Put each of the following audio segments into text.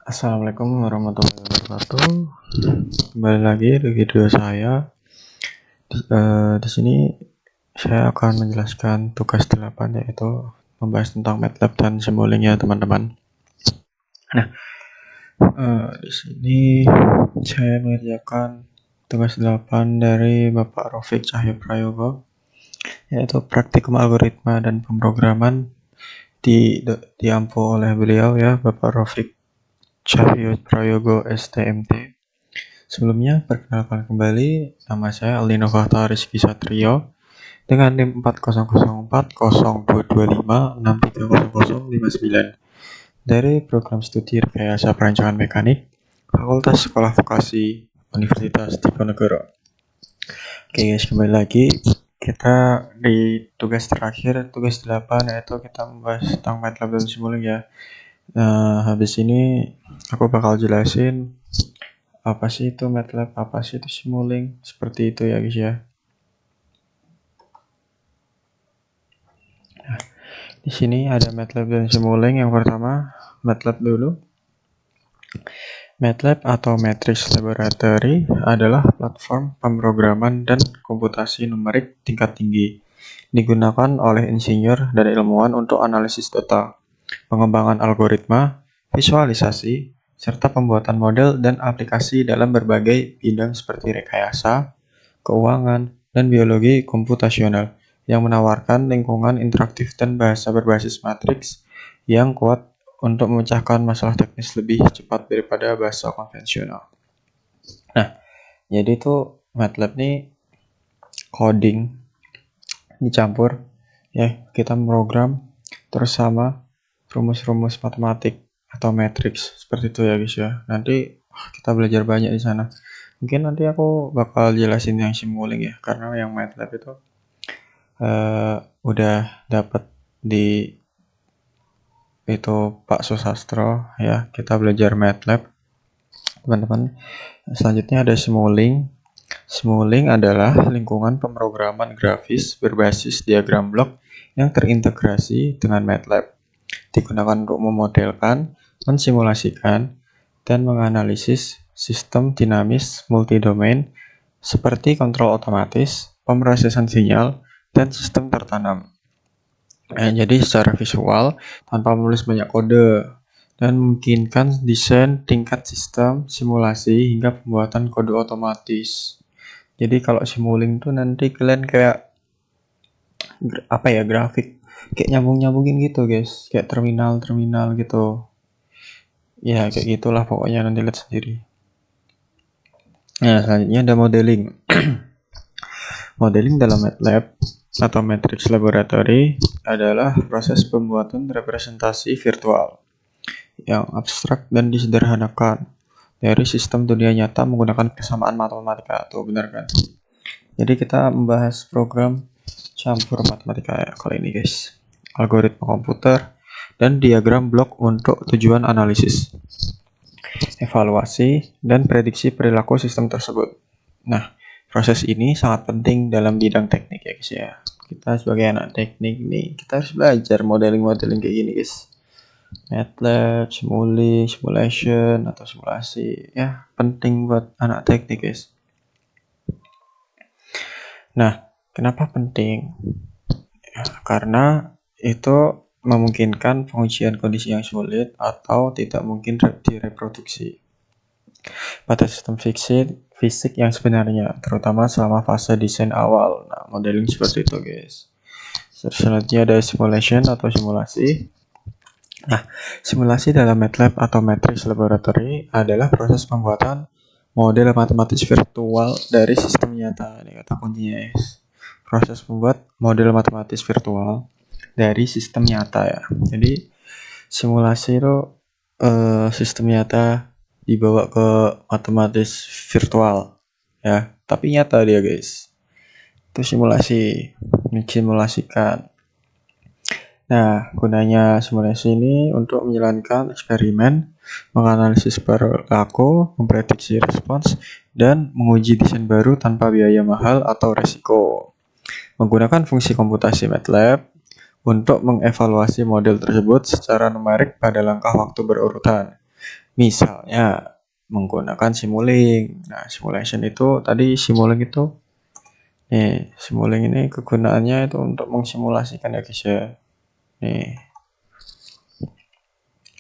Assalamualaikum warahmatullahi wabarakatuh. Kembali lagi di video saya. Di sini saya akan menjelaskan tugas 8, yaitu membahas tentang MATLAB dan Simulink ya teman-teman. Nah, di sini saya mengerjakan tugas 8 dari Bapak Raufik Cahyo Prayogo, yaitu praktikum algoritma dan pemrograman diampu oleh beliau ya, Bapak Raufik Cahyo Prayogo STMT. Sebelumnya, perkenalkan kembali, nama saya Aldino Fahta Rizky Satrio dengan NIM 40040225630059 dari program studi Rekayasa Perancangan Mekanik, Fakultas Sekolah Vokasi Universitas Diponegoro. Oke guys, kembali lagi. Kita di tugas terakhir, tugas 8, yaitu kita membahas tentang MATLAB dan Simulink ya. Nah, habis ini aku bakal jelasin apa sih itu MATLAB, apa sih itu Simulink, seperti itu ya guys ya. Nah, di sini ada MATLAB dan Simulink. Yang pertama, MATLAB dulu. MATLAB atau Matrix Laboratory adalah platform pemrograman dan komputasi numerik tingkat tinggi. Digunakan oleh insinyur dan ilmuwan untuk analisis data, pengembangan algoritma, visualisasi, serta pembuatan model dan aplikasi dalam berbagai bidang seperti rekayasa, keuangan, dan biologi komputasional yang menawarkan lingkungan interaktif dan bahasa berbasis matriks yang kuat untuk memecahkan masalah teknis lebih cepat daripada bahasa konvensional. Nah, jadi itu MATLAB ini coding dicampur ya, kita program terus sama rumus-rumus matematik atau matriks seperti itu ya guys ya. Nanti kita belajar banyak di sana. Mungkin nanti aku bakal jelasin yang Simulink ya, karena yang MATLAB itu udah dapat di itu Pak Susastro ya. Kita belajar MATLAB teman-teman. Selanjutnya ada Simulink. Simulink adalah lingkungan pemrograman grafis berbasis diagram blok yang terintegrasi dengan MATLAB. Digunakan untuk memodelkan, mensimulasikan, dan menganalisis sistem dinamis multidomain seperti kontrol otomatis, pemrosesan sinyal, dan sistem tertanam. Jadi secara visual, tanpa menulis banyak kode, dan memungkinkan desain tingkat sistem, simulasi, hingga pembuatan kode otomatis. Jadi kalau Simulink tuh nanti kalian kayak apa ya, grafik kayak nyambungin gitu guys, kayak terminal gitu ya, kayak gitulah pokoknya, nanti lihat sendiri. Nah, selanjutnya ada modeling. Modeling dalam MATLAB atau Matrix Laboratory adalah proses pembuatan representasi virtual yang abstrak dan disederhanakan dari sistem dunia nyata menggunakan persamaan matematika. Tuh benar kan? Jadi kita membahas program campur matematika ya kali ini guys. Algoritma komputer dan diagram blok untuk tujuan analisis, evaluasi, dan prediksi perilaku sistem tersebut. Nah, proses ini sangat penting dalam bidang teknik ya guys ya. Kita sebagai anak teknik nih, kita harus belajar modeling kayak gini guys. MATLAB, Simulink, simulation atau simulasi ya, penting buat anak teknik guys. Nah, kenapa penting? Ya, karena itu memungkinkan pengujian kondisi yang sulit atau tidak mungkin direproduksi pada sistem fisik yang sebenarnya, terutama selama fase desain awal. Nah, modeling seperti itu guys. Selanjutnya ada simulation atau simulasi. Nah, simulasi dalam MATLAB atau Matrix Laboratory adalah proses pembuatan model matematis virtual dari sistem nyata. Ini kata kuncinya guys. Proses membuat model matematis virtual dari sistem nyata ya. Jadi simulasi itu sistem nyata dibawa ke matematis virtual ya, tapi nyata dia guys. Itu simulasikan. Nah, gunanya simulasi ini untuk menjalankan eksperimen, menganalisis perilaku, memprediksi respons, dan menguji desain baru tanpa biaya mahal atau resiko. Menggunakan fungsi komputasi MATLAB untuk mengevaluasi model tersebut secara numerik pada langkah waktu berurutan. Misalnya menggunakan Simulink. Nah, simulation itu tadi Simulink itu Simulink ini kegunaannya itu untuk mengsimulasikan ya guys ya.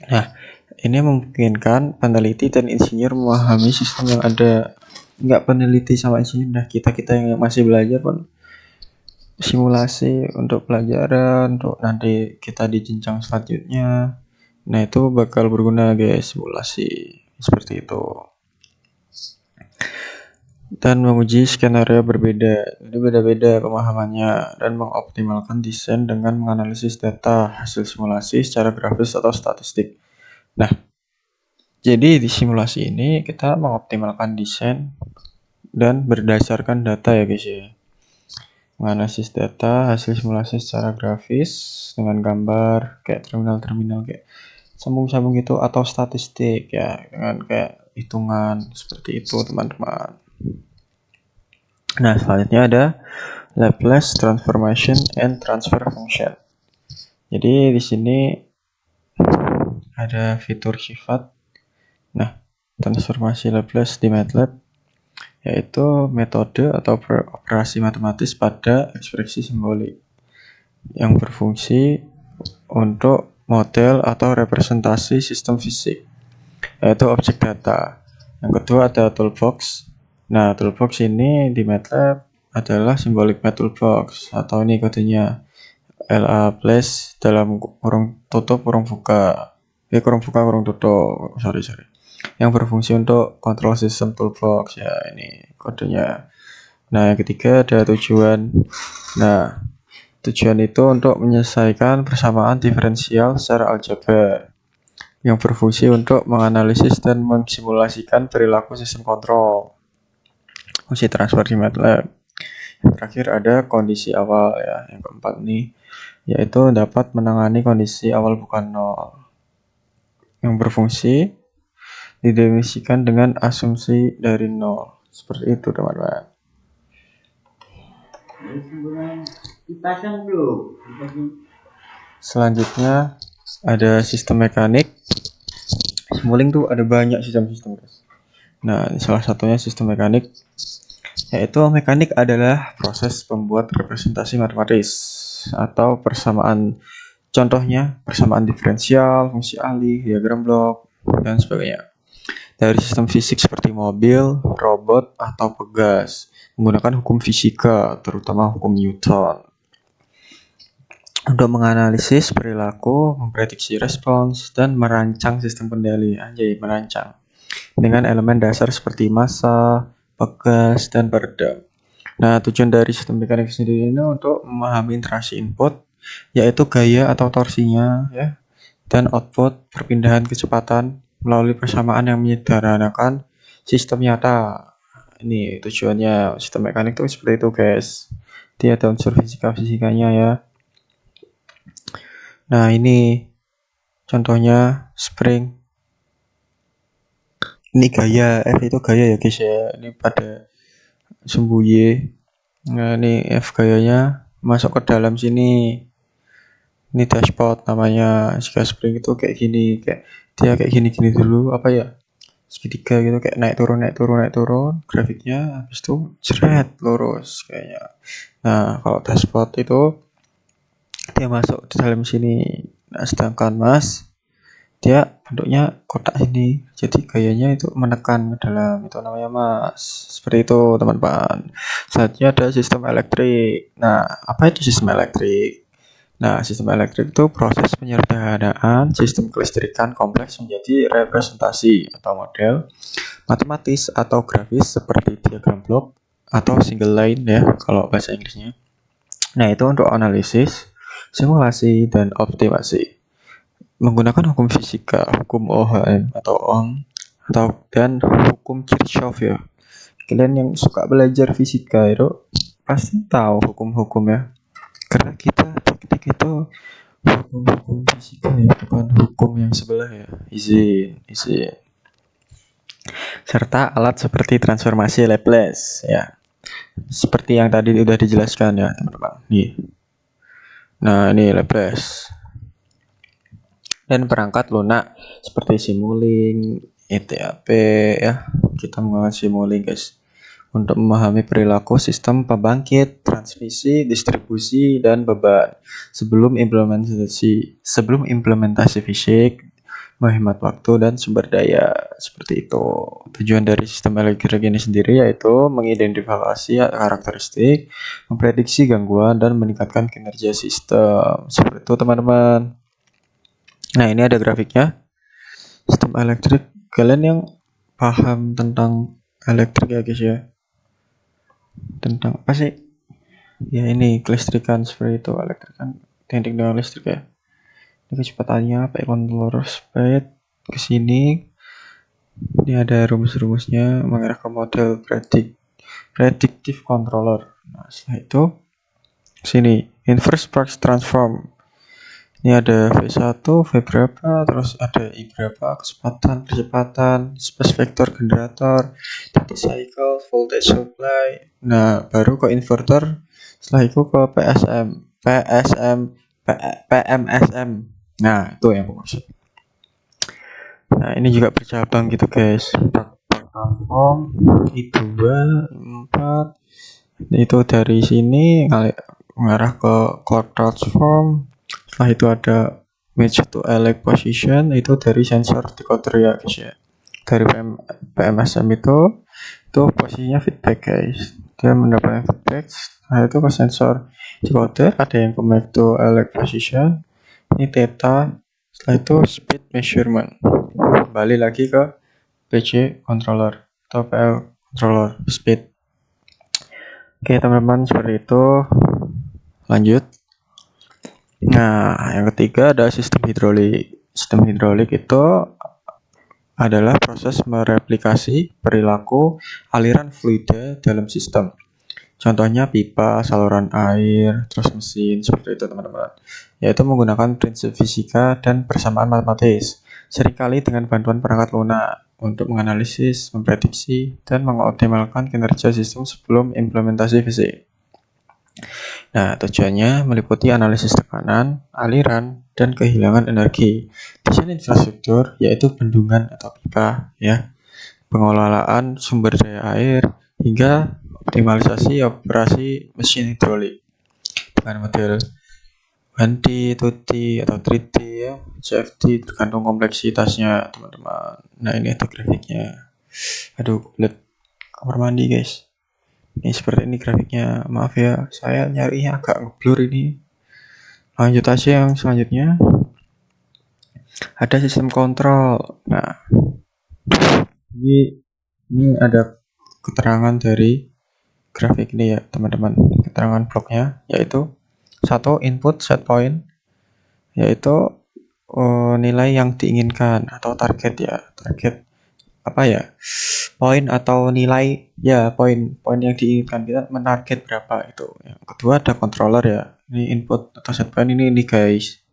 Nah, ini memungkinkan peneliti dan insinyur memahami sistem yang ada. Nggak peneliti sama insinyur, nah kita yang masih belajar pun simulasi untuk pelajaran, untuk nanti kita di jenjang selanjutnya. Nah, itu bakal berguna guys, simulasi seperti itu. Dan menguji skenario berbeda. Jadi beda-beda pemahamannya dan mengoptimalkan desain dengan menganalisis data hasil simulasi secara grafis atau statistik. Nah, jadi di simulasi ini kita mengoptimalkan desain dan berdasarkan data ya guys ya. Menganalisis data hasil simulasi secara grafis dengan gambar kayak terminal-terminal kayak sambung-sambung gitu atau statistik ya dengan kayak hitungan seperti itu teman-teman. Nah, selanjutnya ada Laplace transformation and transfer function. Jadi di sini ada fitur sifat. Nah, transformasi Laplace di MATLAB yaitu metode atau operasi matematis pada ekspresi simbolik yang berfungsi untuk model atau representasi sistem fisik, yaitu objek data. Yang kedua ada toolbox. Nah, toolbox ini di MATLAB adalah symbolic math toolbox atau ini kodenya LA+ dalam kurung tutup kurung buka. Kurung buka kurung tutup. Sorry. Yang berfungsi untuk kontrol sistem toolbox ya, ini kodenya. Nah, yang ketiga ada tujuan. Nah, tujuan itu untuk menyelesaikan persamaan diferensial secara aljabar yang berfungsi untuk menganalisis dan mensimulasikan perilaku sistem kontrol. Fungsi transfer di MATLAB. Yang terakhir ada kondisi awal ya, yang keempat nih, yaitu dapat menangani kondisi awal bukan nol yang berfungsi didefinisikan dengan asumsi dari nol. Seperti itu teman-teman. Selanjutnya ada sistem mekanik. Simulink tuh ada banyak sistem-sistem guys. Nah, salah satunya sistem mekanik, yaitu mekanik adalah proses pembuat representasi matematis atau persamaan. Contohnya persamaan diferensial, fungsi alih, diagram blok, dan sebagainya. Dari sistem fisik seperti mobil, robot, atau pegas menggunakan hukum fisika, terutama hukum Newton. Untuk menganalisis perilaku, memprediksi respons, dan merancang sistem kendali. Merancang. Dengan elemen dasar seperti massa, pegas, dan peredam. Nah, tujuan dari sistem mekanik sendiri ini untuk memahami interaksi input, yaitu gaya atau torsinya, ya, dan output perpindahan kecepatan melalui persamaan yang menyederhanakan sistem nyata. Ini tujuannya sistem mekanik itu seperti itu guys. Dia ada unsur fisika-fisikanya ya. Nah, ini contohnya spring. Ini gaya, F itu gaya ya guys ya. Ini pada sumbu Y. Nah, ini F gayanya masuk ke dalam sini. Ini dashboard namanya. Jika spring itu kayak gini, kayak gini dulu apa ya? Segitiga gitu kayak naik turun grafiknya, habis itu jeret lurus kayaknya. Nah, kalau dashboard itu dia masuk di dalam sini. Nah, sedangkan Mas dia bentuknya kotak ini, jadi gayanya itu menekan ke dalam, itu namanya Mas. Seperti itu teman-teman. Selanjutnya ada sistem elektrik. Nah, apa itu sistem elektrik? Nah, sistem elektrik itu proses penyederhanaan sistem kelistrikan kompleks menjadi representasi atau model matematis atau grafis seperti diagram blok atau single line ya kalau bahasa Inggrisnya. Nah, itu untuk analisis, simulasi, dan optimasi menggunakan hukum fisika, hukum Ohm atau Ohm dan hukum Kirchhoff ya. Kalian yang suka belajar fisika itu pasti tahu hukum-hukum ya, karena kita teknik itu hukum-hukum fisika ya, bukan hukum yang sebelah ya. Izin. Serta alat seperti transformasi Laplace ya. Seperti yang tadi udah dijelaskan ya teman-teman. Nih. Nah, ini Laplace. dan perangkat lunak seperti Simulink, ETAP ya. Kita menggunakan Simulink guys untuk memahami perilaku sistem pembangkit, transmisi, distribusi, dan beban sebelum implementasi fisik, menghemat waktu dan sumber daya. Seperti itu. Tujuan dari sistem elektrik ini sendiri yaitu mengidentifikasi karakteristik, memprediksi gangguan, dan meningkatkan kinerja sistem. Seperti itu teman-teman. Nah, ini ada grafiknya. Sistem elektrik. Kalian yang paham tentang elektrik ya guys ya. Tentang apa sih? Ya ini kelistrikan seperti itu. Elektrik kan teknik dengan listrik ya. Ini kecepatannya pakai controller speed ke sini. Ini ada rumus-rumusnya mengarah ke model predictive controller. Nah, setelah itu sini inverse Sparks transform. Ini ada V1, V berapa, terus ada I berapa, kecepatan, space vector generator, duty cycle, voltage supply. Nah, baru ke inverter, setelah itu ke PMSM. Nah, itu yang aku maksud. Nah, ini juga bercabang gitu guys. Transform, I2, 4. Itu dari sini mengarah ke core transform. Setelah itu ada match to elect position, itu dari sensor decoder ya guys ya. Dari PMSM itu posisinya feedback guys. Dia mendapatkan feedback. Nah itu ke sensor decoder, ada yang ke match to elect position. Ini theta. Setelah itu speed measurement. Kembali lagi ke PC controller atau PL controller speed. Oke teman-teman, seperti itu. Lanjut. Nah, yang ketiga ada sistem hidrolik. Sistem hidrolik itu adalah proses mereplikasi perilaku aliran fluida dalam sistem. Contohnya pipa, saluran air, terus mesin, seperti itu teman-teman. Yaitu menggunakan prinsip fisika dan persamaan matematis. Seringkali dengan bantuan perangkat lunak untuk menganalisis, memprediksi, dan mengoptimalkan kinerja sistem sebelum implementasi fisik. Nah, tujuannya meliputi analisis tekanan, aliran, dan kehilangan energi. Desain infrastruktur yaitu bendungan atau pipa, ya, pengelolaan sumber daya air, hingga optimalisasi operasi mesin hidrolik dengan model 1D, 2D, atau 3D ya, CFD tergantung kompleksitasnya teman-teman. Nah ini ada grafiknya. Aduh, kulit kamar mandi guys. Ini seperti ini grafiknya. Maaf ya, saya nyarinya agak ngeblur ini. Lanjut aja yang selanjutnya. Ada sistem kontrol. Nah, ini ada keterangan dari grafik ini ya teman-teman. Keterangan bloknya yaitu satu input set point, yaitu nilai yang diinginkan atau target ya. Target apa ya? Poin atau nilai ya, poin yang diinginkan, kita menarget berapa itu. Yang kedua ada controller ya, ini input atau set point ini guys.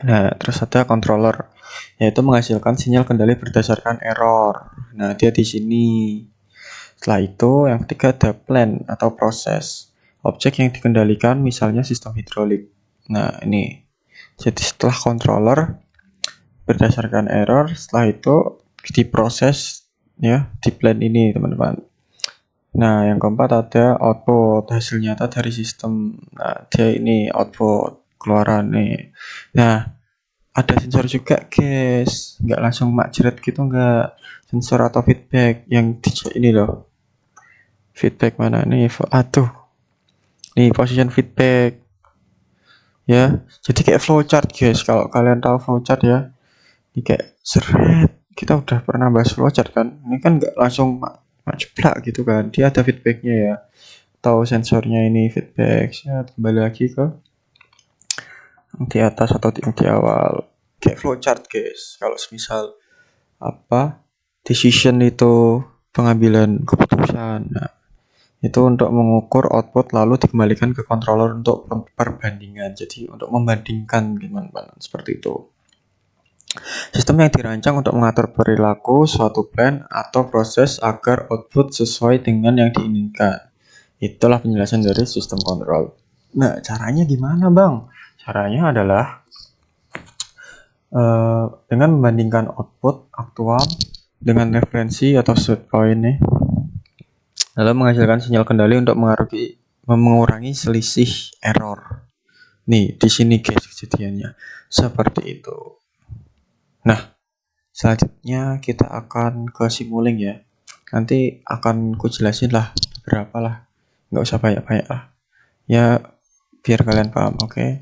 Nah terus ada controller yaitu menghasilkan sinyal kendali berdasarkan error. Nah dia di sini. Setelah itu yang ketiga ada plan atau proses, objek yang dikendalikan misalnya sistem hidrolik. Nah ini jadi setelah controller berdasarkan error, setelah itu diproses ya di plan ini teman-teman. Nah yang keempat ada output, hasil nyata dari sistem. Nah dia ini output keluaran nih. Nah ada sensor juga guys, nggak langsung makjret gitu, nggak. Sensor atau feedback yang ini loh. Feedback mana nih? Aduh, nih position feedback ya. Jadi kayak flowchart guys, kalau kalian tahu flowchart ya. Ini kayak seret, kita udah pernah bahas flowchart kan. Ini kan nggak langsung jeblak gitu kan, dia ada feedbacknya ya. Tahu sensornya ini feedback ya. Kembali lagi ke di atas atau yang di awal, kayak flowchart guys. Kalau misal apa decision itu pengambilan keputusan, nah itu untuk mengukur output lalu dikembalikan ke controller untuk perbandingan. Jadi untuk membandingkan gimana seperti itu. Sistem yang dirancang untuk mengatur perilaku suatu plan atau proses agar output sesuai dengan yang diinginkan. Itulah penjelasan dari sistem kontrol. Nah, caranya gimana, Bang? Caranya adalah Dengan membandingkan output aktual dengan referensi atau set point nih, lalu menghasilkan sinyal kendali untuk mengurangi selisih error. Nih, di sini guys kejadiannya seperti itu. Nah, selanjutnya kita akan ke Simulink ya. Nanti akan ku jelasin lah beberapa lah. Nggak usah banyak-banyak lah. Ya, biar kalian paham, oke?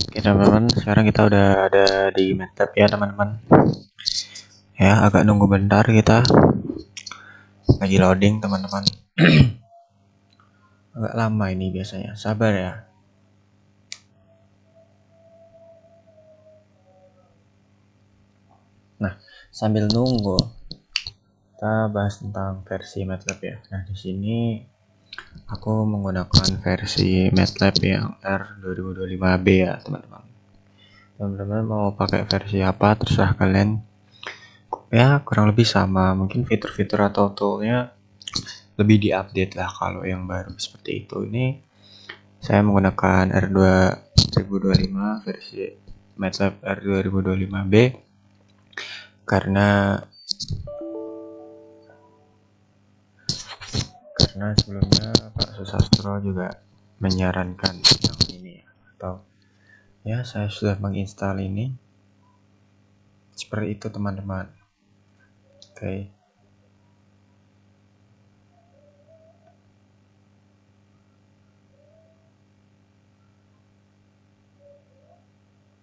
Oke teman-teman, sekarang kita udah ada di MATLAB ya teman-teman. Ya, agak nunggu bentar kita. Lagi loading teman-teman. Agak lama ini biasanya, sabar ya. Nah, sambil nunggu, kita bahas tentang versi MATLAB ya. Nah, di sini aku menggunakan versi MATLAB yang R2025B ya teman-teman. Teman-teman mau pakai versi apa terserah kalian. Ya, kurang lebih sama. Mungkin fitur-fitur atau toolnya lebih diupdate lah kalau yang baru seperti itu. Ini saya menggunakan R2025 versi MATLAB R2025B karena sebelumnya Pak Susastro juga menyarankan yang ini atau ya saya sudah menginstal ini seperti itu teman-teman. Oke.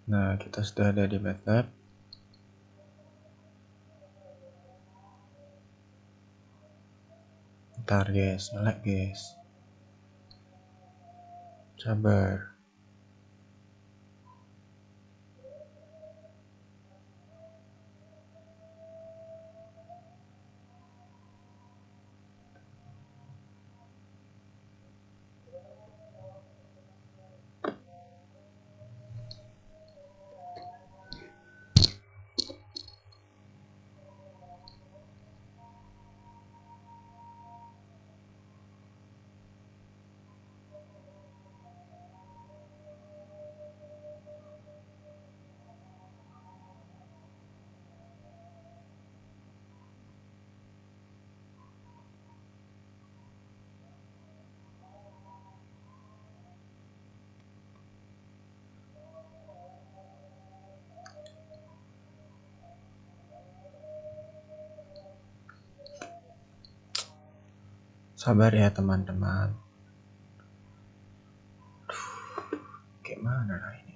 Nah, kita sudah ada di MATLAB. Ntar guys, nyelek guys. Sabar. Sabar ya teman-teman. Gimana lah ini?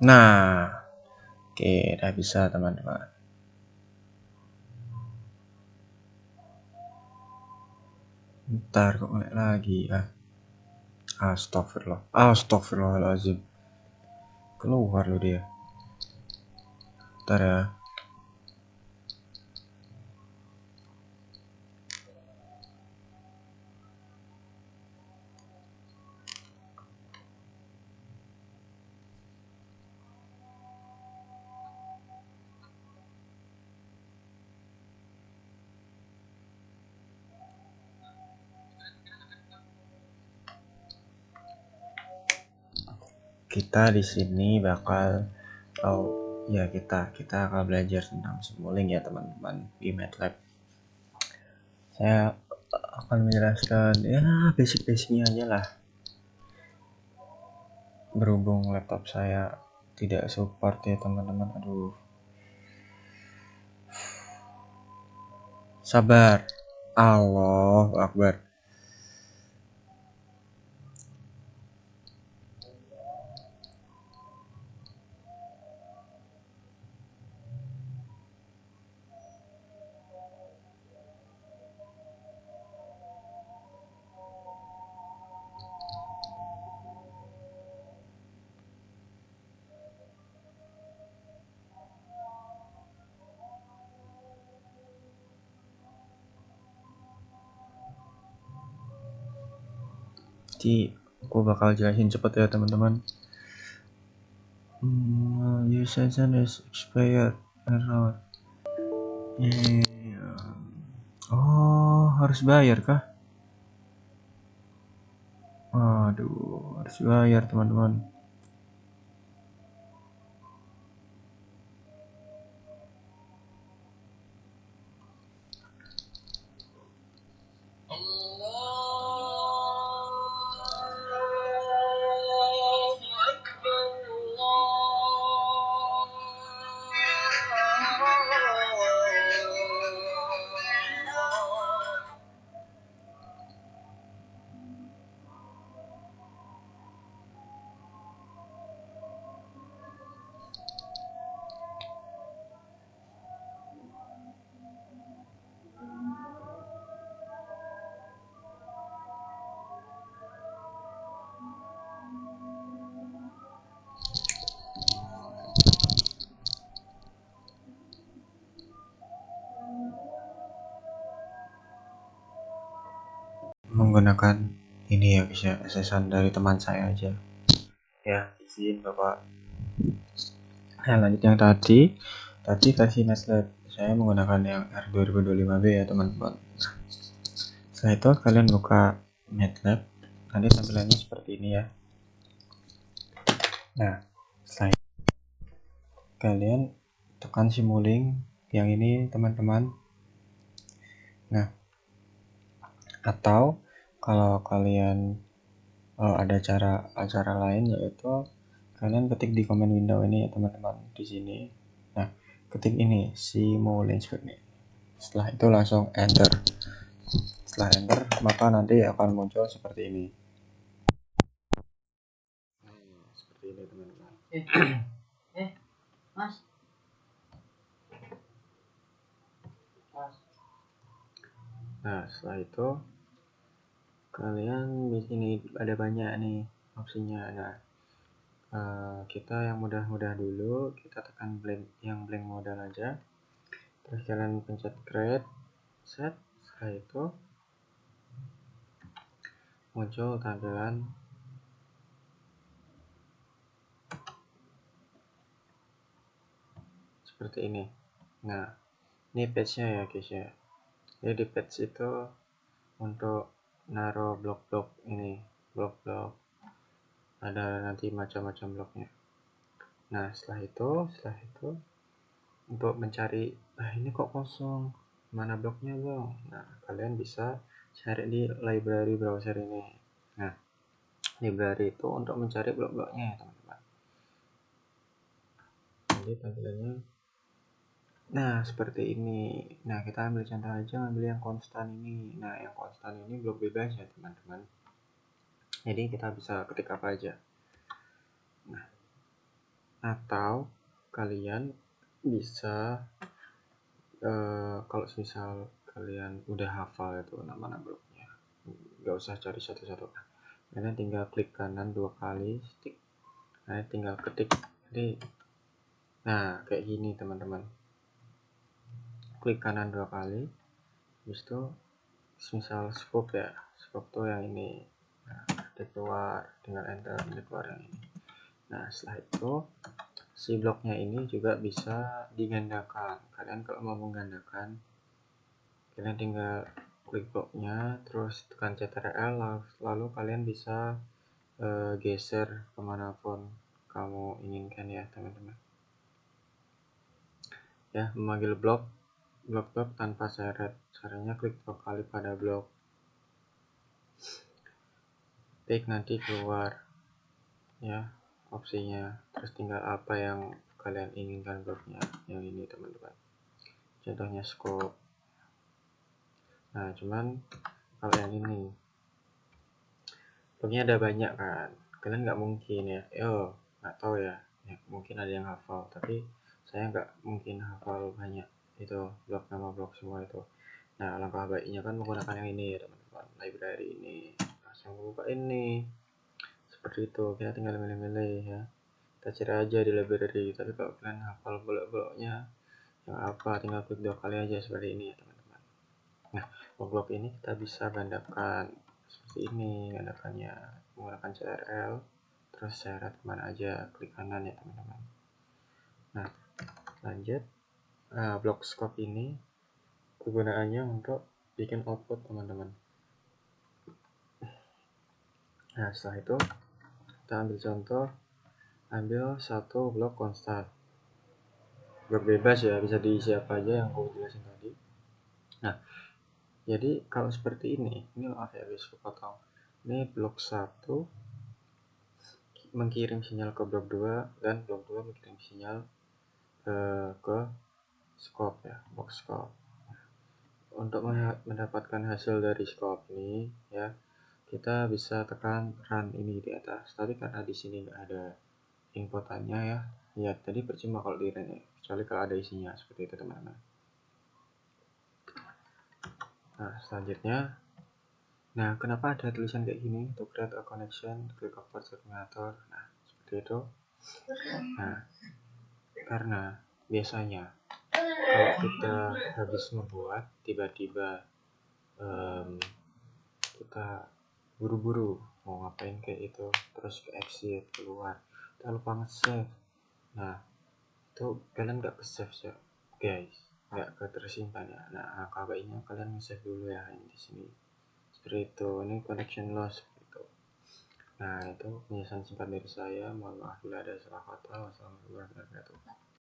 Nah, oke, udah bisa teman-teman. Ntar kok ngelek lagi ya. Astagfirullahaladzim. Keluar lo dia. Ntar ya. Kita di sini bakal kita akan belajar tentang Simulink ya teman-teman di MATLAB. Saya akan menjelaskan ya basic-basicnya aja lah. Berhubung laptop saya tidak support ya teman-teman. Aduh. Sabar. Allahu Akbar. pasti aku bakal jelasin cepet ya teman-teman. Your session is expired. Error. Oh, harus bayar kah? Aduh, harus bayar teman-teman. Menggunakan ini ya guys ya, SSN dari teman saya aja ya, izin bapak. Lanjut yang tadi versi MATLAB saya menggunakan yang R2025B ya teman-teman. Setelah itu kalian buka MATLAB, nanti tampilannya seperti ini ya. Nah, setelah itu kalian tekan Simulink yang ini teman-teman. Nah, atau kalau kalian ada cara lain, yaitu kalian ketik di command window ini ya teman-teman, di sini. Nah, ketik ini Simulink seperti ini. Setelah itu langsung enter. Setelah enter, maka nanti akan muncul seperti ini. Seperti ini teman-teman. Mas. Nah, setelah itu kalian di sini ada banyak nih opsinya. Nah, kita yang mudah-mudah dulu, kita tekan blank modal aja. Terus kalian pencet create, set. Setelah itu muncul tampilan seperti ini. Nah, ini page-nya ya guys ya. Jadi di page itu untuk naruh blok-blok ini, blok-blok, ada nanti macam-macam bloknya. Nah, setelah itu untuk mencari, ini kok kosong, mana bloknya bang? Nah, kalian bisa cari di library browser ini. Nah, library itu untuk mencari blok-bloknya ya teman-teman. Jadi tampilannya nah seperti ini. Nah, kita ambil contoh aja, ambil yang konstan ini. Nah, yang konstan ini blok bebas ya teman-teman. Jadi kita bisa ketik apa aja. Nah, atau kalian bisa kalau misal kalian udah hafal itu nama bloknya, nggak usah cari satu-satu. Kalian tinggal klik kanan 2 kali, stick. Nah, tinggal ketik. Jadi, nah kayak gini teman-teman. Klik kanan 2 kali, habis itu misal scope ya, scope tuh yang ini. Nah, keluar, tinggal enter, keluar yang ini. Nah, setelah itu si bloknya ini juga bisa digandakan. Kalian kalau mau menggandakan, kalian tinggal klik bloknya, terus tekan Ctrl, lalu kalian bisa geser kemanapun kamu inginkan ya teman-teman. Ya, memanggil blok tanpa syarat. Caranya klik 2 kali pada blok, klik, nanti keluar ya opsinya, terus tinggal apa yang kalian inginkan bloknya, yang ini teman-teman, contohnya scope. Nah, cuman kalau yang ini bloknya ada banyak kan, kalian nggak mungkin ya, nggak tahu ya, mungkin ada yang hafal, tapi saya nggak mungkin hafal banyak itu blok, nama blok semua itu. Nah, langkah baiknya kan menggunakan yang ini ya teman-teman, library ini. Langsung buka ini seperti itu, kita tinggal milih-milih ya, kita cari aja di library. Tapi kalau kalian hafal blok-bloknya yang apa, tinggal klik 2 kali aja seperti ini ya teman-teman. Nah, blok-blok ini kita bisa gandakan seperti ini menggunakannya, menggunakan CRL, terus seret kemana aja, klik kanan ya teman-teman. Nah lanjut, block scope ini kegunaannya untuk bikin output teman-teman. Nah setelah itu kita ambil contoh, ambil satu blok konstan, blok bebas ya, bisa diisi apa aja yang aku jelasin tadi. Nah jadi kalau seperti ini maaf ya guys, kepotong. Ini blok 1 mengirim sinyal ke blok 2 dan blok 2 mengirim sinyal ke scope ya, box scope. Untuk mendapatkan hasil dari scope ini ya, kita bisa tekan run ini di atas. Tapi karena di sini nggak ada inputannya ya tadi percuma kalau di run ya, kecuali kalau ada isinya seperti itu teman-teman. Nah selanjutnya, nah kenapa ada tulisan kayak gini, to create a connection, click over terminator. Nah seperti itu. Nah karena biasanya kalau kita habis membuat, tiba-tiba kita buru-buru mau ngapain kayak itu, terus ke exit keluar, kita lupa nge-save. Nah itu kalian nggak ke save ya guys, nggak ke tersimpan ya. Nah angka baiknya kalian nge-save dulu ya di sini seperti itu. Ini connection loss gitu. Nah itu penjelasan singkat dari saya, mohon maaf bila ada salah kata. Wassalamualaikum warahmatullahi wabarakatuh.